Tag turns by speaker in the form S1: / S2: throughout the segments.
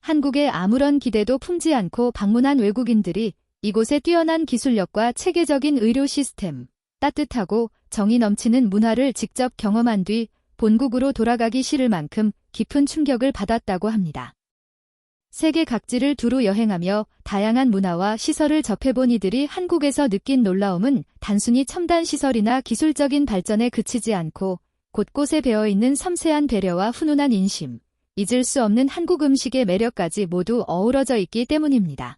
S1: 한국에 아무런 기대도 품지 않고 방문한 외국인들이 이곳의 뛰어난 기술력과 체계적인 의료 시스템, 따뜻하고 정이 넘치는 문화를 직접 경험한 뒤 본국으로 돌아가기 싫을 만큼 깊은 충격을 받았다고 합니다. 세계 각지를 두루 여행하며 다양한 문화와 시설을 접해본 이들이 한국에서 느낀 놀라움은 단순히 첨단 시설이나 기술적인 발전에 그치지 않고 곳곳에 배어있는 섬세한 배려와 훈훈한 인심, 잊을 수 없는 한국 음식의 매력까지 모두 어우러져 있기 때문입니다.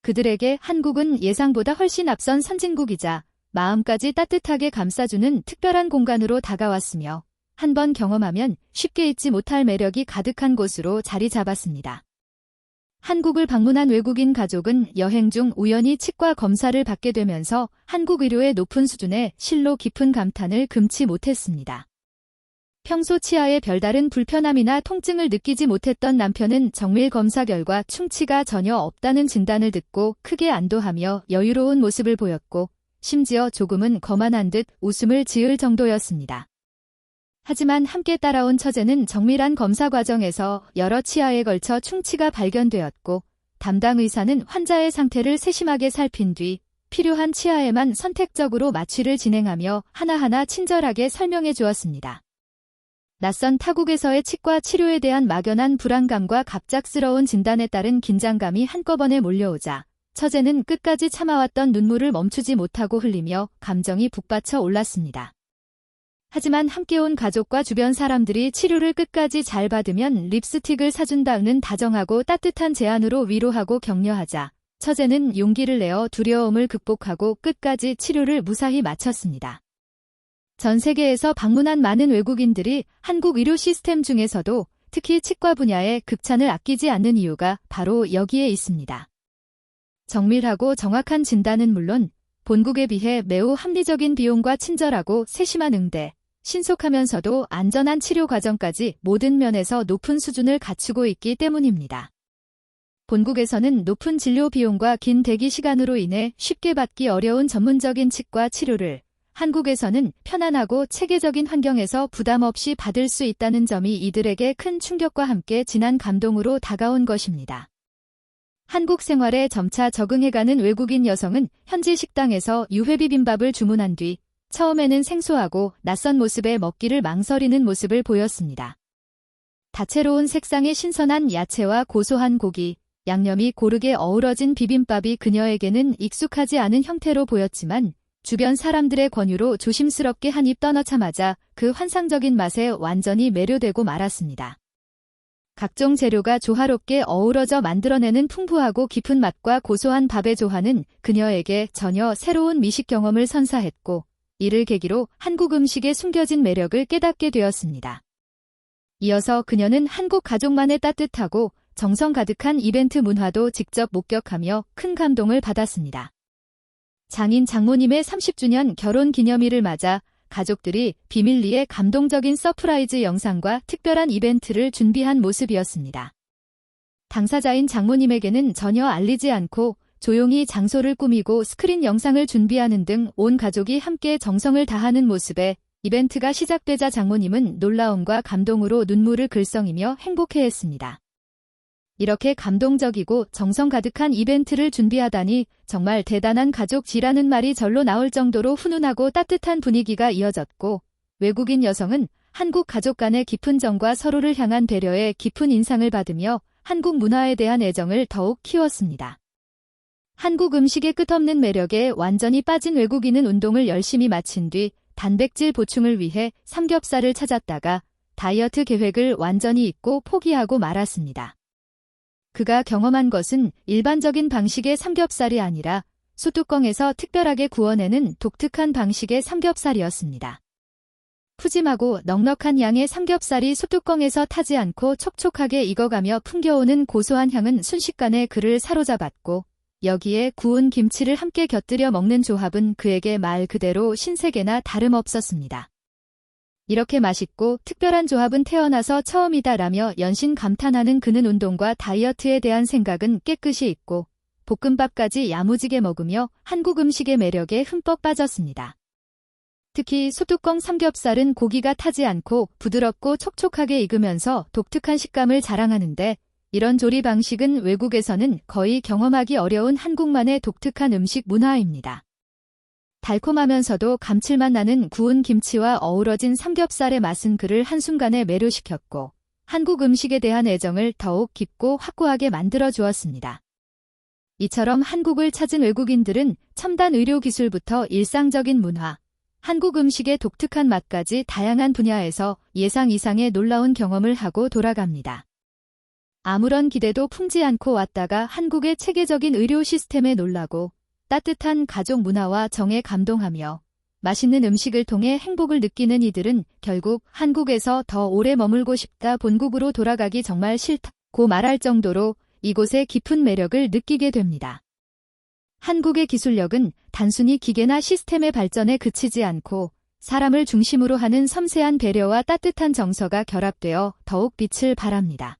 S1: 그들에게 한국은 예상보다 훨씬 앞선 선진국이자 마음까지 따뜻하게 감싸주는 특별한 공간으로 다가왔으며 한번 경험하면 쉽게 잊지 못할 매력이 가득한 곳으로 자리 잡았습니다. 한국을 방문한 외국인 가족은 여행 중 우연히 치과 검사를 받게 되면서 한국 의료의 높은 수준에 실로 깊은 감탄을 금치 못했습니다. 평소 치아에 별다른 불편함이나 통증을 느끼지 못했던 남편은 정밀 검사 결과 충치가 전혀 없다는 진단을 듣고 크게 안도하며 여유로운 모습을 보였고 심지어 조금은 거만한 듯 웃음을 지을 정도였습니다. 하지만 함께 따라온 처제는 정밀한 검사 과정에서 여러 치아에 걸쳐 충치가 발견되었고 담당 의사는 환자의 상태를 세심하게 살핀 뒤 필요한 치아에만 선택적으로 마취를 진행하며 하나하나 친절하게 설명해 주었습니다. 낯선 타국에서의 치과 치료에 대한 막연한 불안감과 갑작스러운 진단에 따른 긴장감이 한꺼번에 몰려오자 처제는 끝까지 참아왔던 눈물을 멈추지 못하고 흘리며 감정이 북받쳐 올랐습니다. 하지만 함께 온 가족과 주변 사람들이 치료를 끝까지 잘 받으면 립스틱을 사준다는 다정하고 따뜻한 제안으로 위로하고 격려하자 처제는 용기를 내어 두려움을 극복하고 끝까지 치료를 무사히 마쳤습니다. 전 세계에서 방문한 많은 외국인들이 한국 의료 시스템 중에서도 특히 치과 분야에 극찬을 아끼지 않는 이유가 바로 여기에 있습니다. 정밀하고 정확한 진단은 물론 본국에 비해 매우 합리적인 비용과 친절하고 세심한 응대, 신속하면서도 안전한 치료 과정까지 모든 면에서 높은 수준을 갖추고 있기 때문입니다. 본국에서는 높은 진료 비용과 긴 대기 시간으로 인해 쉽게 받기 어려운 전문적인 치과 치료를 한국에서는 편안하고 체계적인 환경에서 부담 없이 받을 수 있다는 점이 이들에게 큰 충격과 함께 진한 감동으로 다가온 것입니다. 한국 생활에 점차 적응해가는 외국인 여성은 현지 식당에서 유회비빔밥을 주문한 뒤 처음에는 생소하고 낯선 모습에 먹기를 망설이는 모습을 보였습니다. 다채로운 색상의 신선한 야채와 고소한 고기, 양념이 고르게 어우러진 비빔밥이 그녀에게는 익숙하지 않은 형태로 보였지만 주변 사람들의 권유로 조심스럽게 한 입 떠넣자마자 그 환상적인 맛에 완전히 매료되고 말았습니다. 각종 재료가 조화롭게 어우러져 만들어내는 풍부하고 깊은 맛과 고소한 밥의 조화는 그녀에게 전혀 새로운 미식 경험을 선사했고 이를 계기로 한국 음식의 숨겨진 매력을 깨닫게 되었습니다. 이어서 그녀는 한국 가족만의 따뜻하고 정성 가득한 이벤트 문화도 직접 목격하며 큰 감동을 받았습니다. 장인 장모님의 30주년 결혼 기념일을 맞아 가족들이 비밀리에 감동적인 서프라이즈 영상과 특별한 이벤트를 준비한 모습이었습니다. 당사자인 장모님에게는 전혀 알리지 않고 조용히 장소를 꾸미고 스크린 영상을 준비하는 등 온 가족이 함께 정성을 다하는 모습에 이벤트가 시작되자 장모님은 놀라움과 감동으로 눈물을 글썽이며 행복해했습니다. 이렇게 감동적이고 정성 가득한 이벤트를 준비하다니 정말 대단한 가족지라는 말이 절로 나올 정도로 훈훈하고 따뜻한 분위기가 이어졌고 외국인 여성은 한국 가족 간의 깊은 정과 서로를 향한 배려에 깊은 인상을 받으며 한국 문화에 대한 애정을 더욱 키웠습니다. 한국 음식의 끝없는 매력에 완전히 빠진 외국인은 운동을 열심히 마친 뒤 단백질 보충을 위해 삼겹살을 찾았다가 다이어트 계획을 완전히 잊고 포기하고 말았습니다. 그가 경험한 것은 일반적인 방식의 삼겹살이 아니라 소뚜껑에서 특별하게 구워내는 독특한 방식의 삼겹살이었습니다. 푸짐하고 넉넉한 양의 삼겹살이 소뚜껑에서 타지 않고 촉촉하게 익어가며 풍겨오는 고소한 향은 순식간에 그를 사로잡았고 여기에 구운 김치를 함께 곁들여 먹는 조합은 그에게 말 그대로 신세계나 다름없었습니다. 이렇게 맛있고 특별한 조합은 태어나서 처음이다라며 연신 감탄하는 그는 운동과 다이어트에 대한 생각은 깨끗이 잊고 볶음밥까지 야무지게 먹으며 한국 음식의 매력에 흠뻑 빠졌습니다. 특히 소뚜껑 삼겹살은 고기가 타지 않고 부드럽고 촉촉하게 익으면서 독특한 식감을 자랑하는데 이런 조리 방식은 외국에서는 거의 경험하기 어려운 한국만의 독특한 음식 문화입니다. 달콤하면서도 감칠맛 나는 구운 김치와 어우러진 삼겹살의 맛은 그를 한순간에 매료시켰고 한국 음식에 대한 애정을 더욱 깊고 확고하게 만들어 주었습니다. 이처럼 한국을 찾은 외국인들은 첨단 의료 기술부터 일상적인 문화, 한국 음식의 독특한 맛까지 다양한 분야에서 예상 이상의 놀라운 경험을 하고 돌아갑니다. 아무런 기대도 품지 않고 왔다가 한국의 체계적인 의료 시스템에 놀라고 따뜻한 가족 문화와 정에 감동하며 맛있는 음식을 통해 행복을 느끼는 이들은 결국 한국에서 더 오래 머물고 싶다, 본국으로 돌아가기 정말 싫다고 말할 정도로 이곳의 깊은 매력을 느끼게 됩니다. 한국의 기술력은 단순히 기계나 시스템의 발전에 그치지 않고 사람을 중심으로 하는 섬세한 배려와 따뜻한 정서가 결합되어 더욱 빛을 발합니다.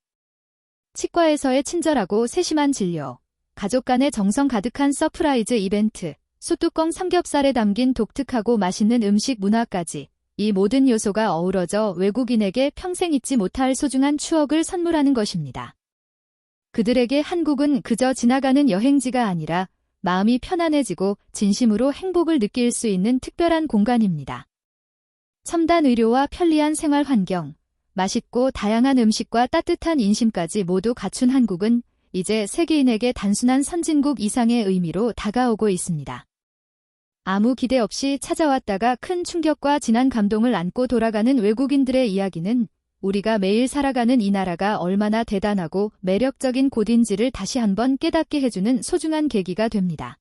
S1: 치과에서의 친절하고 세심한 진료, 가족 간의 정성 가득한 서프라이즈 이벤트, 숯뚜껑 삼겹살에 담긴 독특하고 맛있는 음식 문화까지 이 모든 요소가 어우러져 외국인에게 평생 잊지 못할 소중한 추억을 선물하는 것입니다. 그들에게 한국은 그저 지나가는 여행지가 아니라 마음이 편안해지고 진심으로 행복을 느낄 수 있는 특별한 공간입니다. 첨단 의료와 편리한 생활 환경, 맛있고 다양한 음식과 따뜻한 인심까지 모두 갖춘 한국은 이제 세계인에게 단순한 선진국 이상의 의미로 다가오고 있습니다. 아무 기대 없이 찾아왔다가 큰 충격과 진한 감동을 안고 돌아가는 외국인들의 이야기는 우리가 매일 살아가는 이 나라가 얼마나 대단하고 매력적인 곳인지를 다시 한번 깨닫게 해주는 소중한 계기가 됩니다.